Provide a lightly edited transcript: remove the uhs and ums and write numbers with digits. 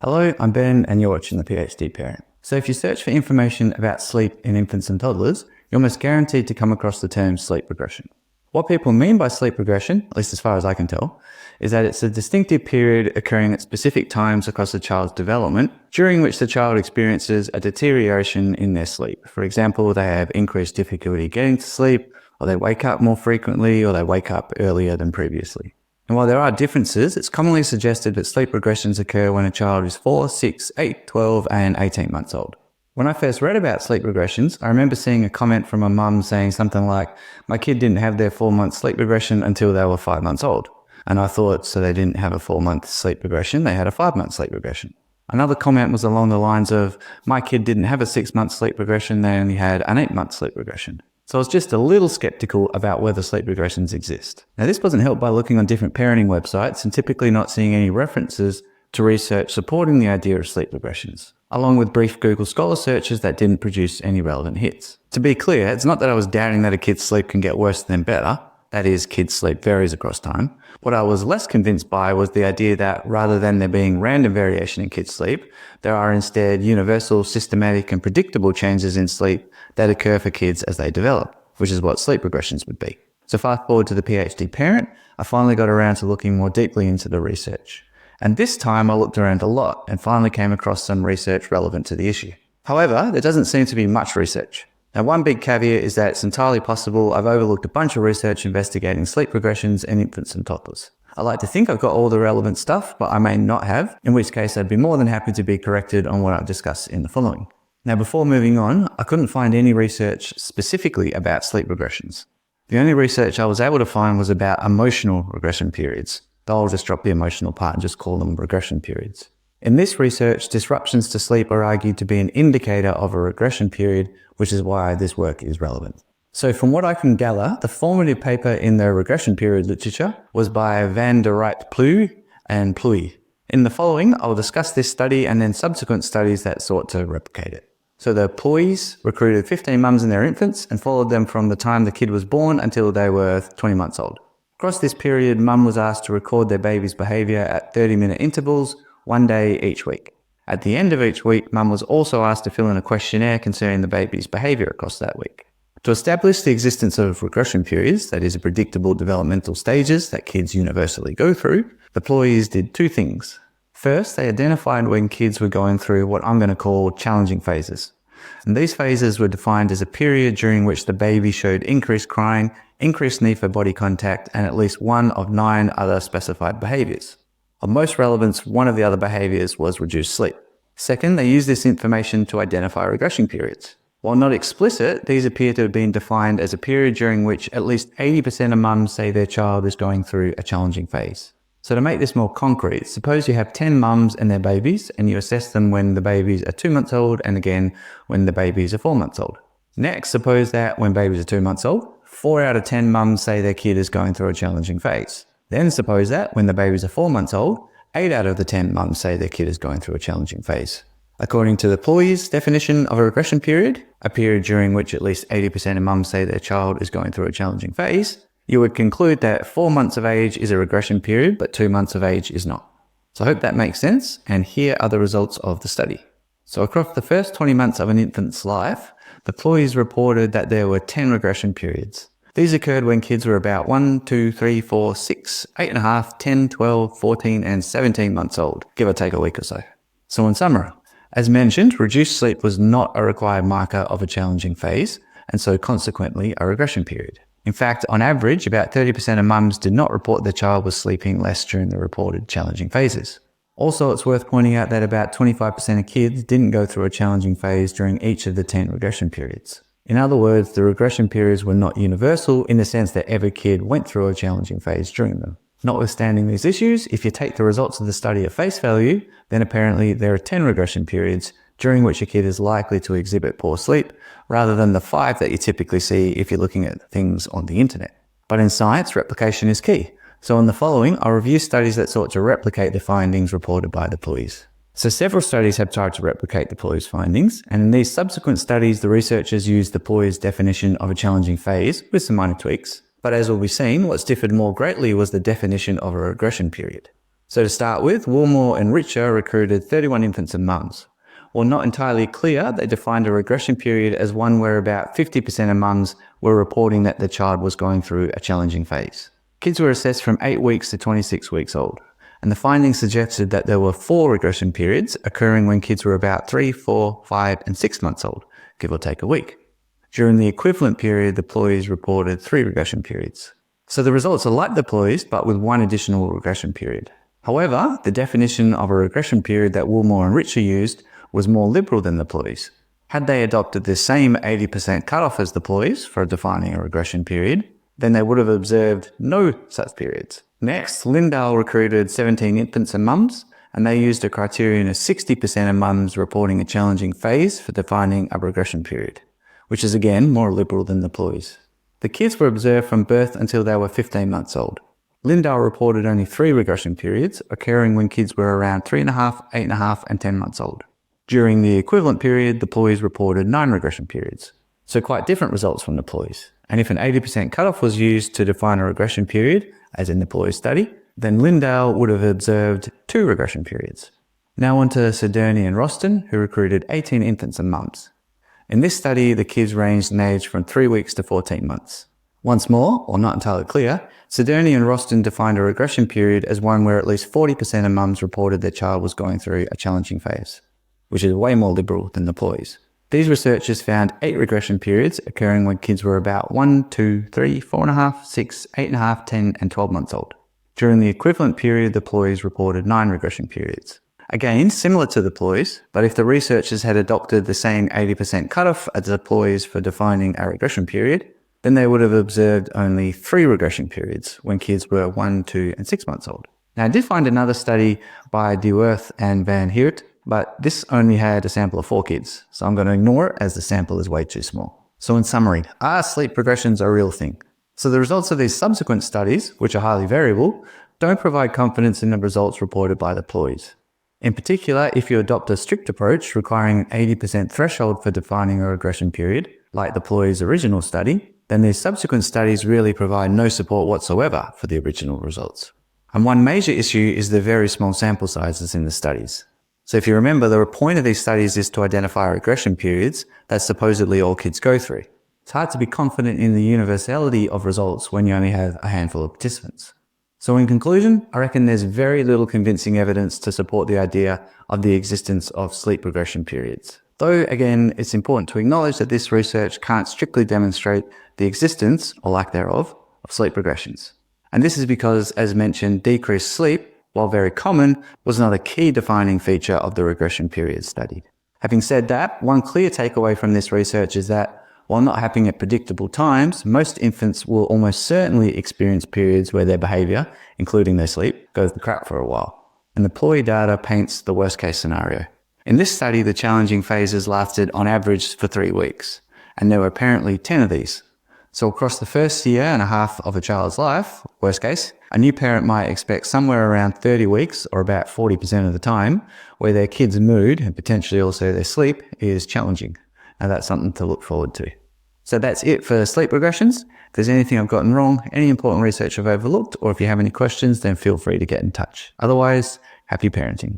Hello, I'm Ben and you're watching The PhD Parent. So if you search for information about sleep in infants and toddlers, you're almost guaranteed to come across the term sleep regression. What people mean by sleep regression, at least as far as I can tell, is that it's a distinctive period occurring at specific times across a child's development, during which the child experiences a deterioration in their sleep. For example, they have increased difficulty getting to sleep, or they wake up more frequently, or they wake up earlier than previously. And while there are differences, it's commonly suggested that sleep regressions occur when a child is 4, 6, 8, 12, and 18 months old. When I first read about sleep regressions, I remember seeing a comment from a mum saying something like, "My kid didn't have their 4-month sleep regression until they were 5 months old." And I thought, so they didn't have a 4-month sleep regression, they had a 5-month sleep regression. Another comment was along the lines of, "My kid didn't have a 6-month sleep regression, they only had an 8-month sleep regression." So I was just a little skeptical about whether sleep regressions exist. Now this wasn't helped by looking on different parenting websites and typically not seeing any references to research supporting the idea of sleep regressions, along with brief Google Scholar searches that didn't produce any relevant hits. To be clear, it's not that I was doubting that a kid's sleep can get worse than better. That is, kids' sleep varies across time. What I was less convinced by was the idea that rather than there being random variation in kids' sleep, there are instead universal, systematic and predictable changes in sleep that occur for kids as they develop, which is what sleep regressions would be. So fast forward to the PhD parent, I finally got around to looking more deeply into the research. And this time I looked around a lot and finally came across some research relevant to the issue. However, there doesn't seem to be much research. Now, one big caveat is that it's entirely possible I've overlooked a bunch of research investigating sleep regressions in infants and toddlers. I like to think I've got all the relevant stuff, but I may not have, in which case I'd be more than happy to be corrected on what I'll discuss in the following. Now, before moving on, I couldn't find any research specifically about sleep regressions. The only research I was able to find was about emotional regression periods. I'll just drop the emotional part and just call them regression periods. In this research, disruptions to sleep are argued to be an indicator of a regression period, which is why this work is relevant. So from what I can gather, the formative paper in the regression period literature was by Van der Rijt and Pluy. In the following, I'll discuss this study and then subsequent studies that sought to replicate it. So the Pluys recruited 15 mums and their infants and followed them from the time the kid was born until they were 20 months old. Across this period, mum was asked to record their baby's behaviour at 30-minute intervals, 1 day each week. At the end of each week, mum was also asked to fill in a questionnaire concerning the baby's behaviour across that week. To establish the existence of regression periods, that is, predictable developmental stages that kids universally go through, the Pluys did two things. First, they identified when kids were going through what I'm going to call challenging phases. And these phases were defined as a period during which the baby showed increased crying, increased need for body contact, and at least one of 9 other specified behaviours. Of most relevance, one of the other behaviours was reduced sleep. Second, they used this information to identify regression periods. While not explicit, these appear to have been defined as a period during which at least 80% of mums say their child is going through a challenging phase. So to make this more concrete, suppose you have 10 mums and their babies and you assess them when the babies are 2 months old and again when the babies are 4 months old. Next, suppose that when babies are 2 months old, 4 out of 10 mums say their kid is going through a challenging phase. Then suppose that when the babies are 4 months old, 8 out of the 10 mums say their kid is going through a challenging phase. According to the Pluys definition of a regression period, a period during which at least 80% of mums say their child is going through a challenging phase, you would conclude that 4 months of age is a regression period, but 2 months of age is not. So I hope that makes sense, and here are the results of the study. So across the first 20 months of an infant's life, the Pluys reported that there were 10 regression periods. These occurred when kids were about 1, 2, 3, 4, 6, 8.5, 10, 12, 14, and 17 months old, give or take a week or so. So in summary, as mentioned, reduced sleep was not a required marker of a challenging phase, and so consequently a regression period. In fact, on average, about 30% of mums did not report their child was sleeping less during the reported challenging phases. Also, it's worth pointing out that about 25% of kids didn't go through a challenging phase during each of the 10 regression periods. In other words, the regression periods were not universal in the sense that every kid went through a challenging phase during them. Notwithstanding these issues, if you take the results of the study at face value, then apparently there are 10 regression periods during which a kid is likely to exhibit poor sleep, rather than the 5 that you typically see if you're looking at things on the internet. But in science, replication is key. So in the following, I'll review studies that sought to replicate the findings reported by the Pluys. So several studies have tried to replicate the Pluys findings, and in these subsequent studies, the researchers used the Pluys definition of a challenging phase with some minor tweaks. But as will be seen, what's differed more greatly was the definition of a regression period. So to start with, Woolmore and Richer recruited 31 infants and mums. While not entirely clear, they defined a regression period as one where about 50% of mums were reporting that their child was going through a challenging phase. Kids were assessed from 8 weeks to 26 weeks old, and the findings suggested that there were 4 regression periods occurring when kids were about 3, 4, 5, and 6 months old, give or take a week. During the equivalent period, the employees reported 3 regression periods. So the results are like the employees, but with 1 additional regression period. However, the definition of a regression period that Woolmore and Richer used was more liberal than the employees. Had they adopted the same 80% cutoff as the employees for defining a regression period, then they would have observed no such periods. Next, Lindahl recruited 17 infants and mums, and they used a criterion of 60% of mums reporting a challenging phase for defining a regression period, which is again more liberal than the employees. The kids were observed from birth until they were 15 months old. Lindahl reported only 3 regression periods occurring when kids were around 3.5, 8.5, and 10 months old. During the equivalent period, the employees reported 9 regression periods. So quite different results from the employees. And if an 80% cutoff was used to define a regression period, as in the employee study, then Lindahl would have observed 2 regression periods. Now on to Cederny and Roston, who recruited 18 infants and mums. In this study, the kids ranged in age from 3 weeks to 14 months. Once more, or not entirely clear, Cederny and Roston defined a regression period as one where at least 40% of mums reported their child was going through a challenging phase, which is way more liberal than the employees. These researchers found 8 regression periods occurring when kids were about 1, 2, 3, 4.5, 6, 8.5, 10, and 12 months old. During the equivalent period, the employees reported 9 regression periods. Again, similar to the employees, but if the researchers had adopted the same 80% cutoff as the employees for defining a regression period, then they would have observed only 3 regression periods when kids were 1, 2, and 6 months old. Now, I did find another study by De Werth and Van Heert, but this only had a sample of 4 kids, so I'm going to ignore it as the sample is way too small. So in summary, are sleep regressions a real thing? So the results of these subsequent studies, which are highly variable, don't provide confidence in the results reported by the employees. In particular, if you adopt a strict approach requiring an 80% threshold for defining a regression period, like the employees' original study, then these subsequent studies really provide no support whatsoever for the original results. And one major issue is the very small sample sizes in the studies. So if you remember, the point of these studies is to identify regression periods that supposedly all kids go through. It's hard to be confident in the universality of results when you only have a handful of participants. So in conclusion, I reckon there's very little convincing evidence to support the idea of the existence of sleep regression periods. Though, again, it's important to acknowledge that this research can't strictly demonstrate the existence, or lack thereof, of sleep regressions. And this is because, as mentioned, decreased sleep, while very common, was not a key defining feature of the regression period studied. Having said that, one clear takeaway from this research is that, while not happening at predictable times, most infants will almost certainly experience periods where their behaviour, including their sleep, goes to crap for a while. And the employee data paints the worst case scenario. In this study, the challenging phases lasted on average for 3 weeks, and there were apparently 10 of these. So across the first year and a half of a child's life, worst case, a new parent might expect somewhere around 30 weeks, or about 40% of the time, where their kid's mood, and potentially also their sleep, is challenging. And that's something to look forward to. So that's it for sleep regressions. If there's anything I've gotten wrong, any important research I've overlooked, or if you have any questions, then feel free to get in touch. Otherwise, happy parenting.